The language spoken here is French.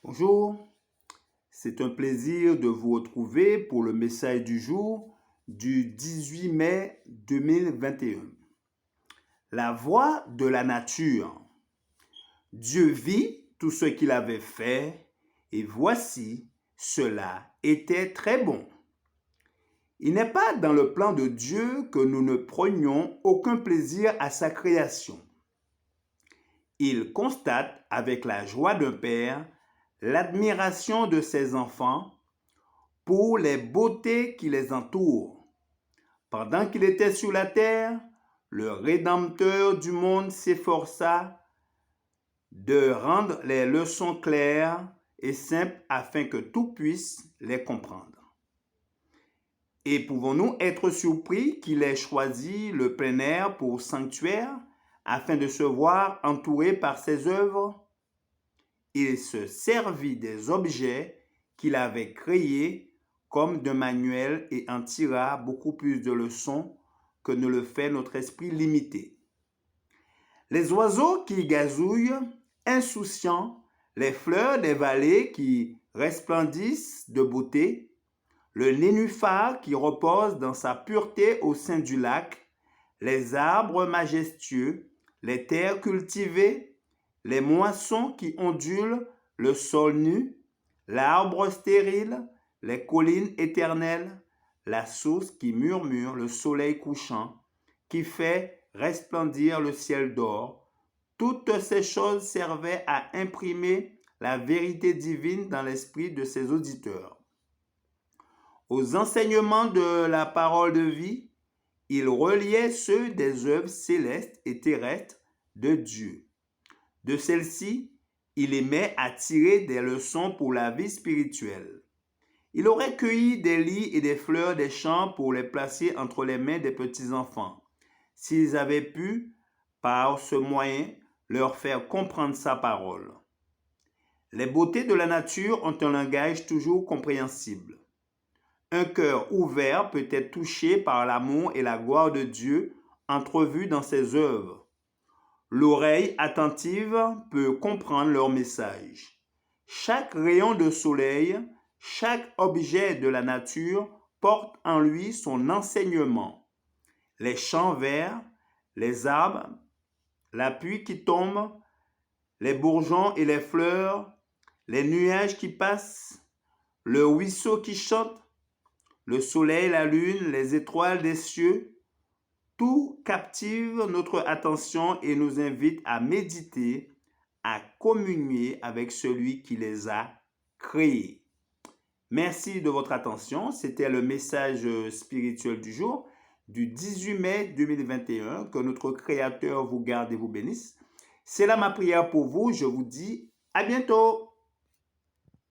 Bonjour, c'est un plaisir de vous retrouver pour le message du jour du 18 mai 2021. La voix de la nature. Dieu vit tout ce qu'il avait fait et voici, cela était très bon. Il n'est pas dans le plan de Dieu que nous ne prenions aucun plaisir à sa création. Il constate avec la joie d'un père l'admiration de ses enfants pour les beautés qui les entourent. Pendant qu'il était sur la terre, le Rédempteur du monde s'efforça de rendre les leçons claires et simples afin que tout puisse les comprendre. Et pouvons-nous être surpris qu'il ait choisi le plein air pour sanctuaire afin de se voir entouré par ses œuvres? Il se servit des objets qu'il avait créés comme d'un manuel et en tira beaucoup plus de leçons que ne le fait notre esprit limité. Les oiseaux qui gazouillent, insouciants, les fleurs des vallées qui resplendissent de beauté, le nénuphar qui repose dans sa pureté au sein du lac, les arbres majestueux, les terres cultivées, les moissons qui ondulent le sol nu, l'arbre stérile, les collines éternelles, la source qui murmure le soleil couchant, qui fait resplendir le ciel d'or. Toutes ces choses servaient à imprimer la vérité divine dans l'esprit de ses auditeurs. Aux enseignements de la parole de vie, il reliait ceux des œuvres célestes et terrestres de Dieu. De celles-ci, il aimait à tirer des leçons pour la vie spirituelle. Il aurait cueilli des lys et des fleurs des champs pour les placer entre les mains des petits-enfants, s'ils avaient pu, par ce moyen, leur faire comprendre sa parole. Les beautés de la nature ont un langage toujours compréhensible. Un cœur ouvert peut être touché par l'amour et la gloire de Dieu entrevus dans ses œuvres. L'oreille attentive peut comprendre leur message. Chaque rayon de soleil, chaque objet de la nature porte en lui son enseignement. Les champs verts, les arbres, la pluie qui tombe, les bourgeons et les fleurs, les nuages qui passent, le ruisseau qui chante, le soleil, la lune, les étoiles des cieux, tout captive notre attention et nous invite à méditer, à communier avec celui qui les a créés. Merci de votre attention. C'était le message spirituel du jour du 18 mai 2021. Que notre Créateur vous garde et vous bénisse. C'est là ma prière pour vous. Je vous dis à bientôt.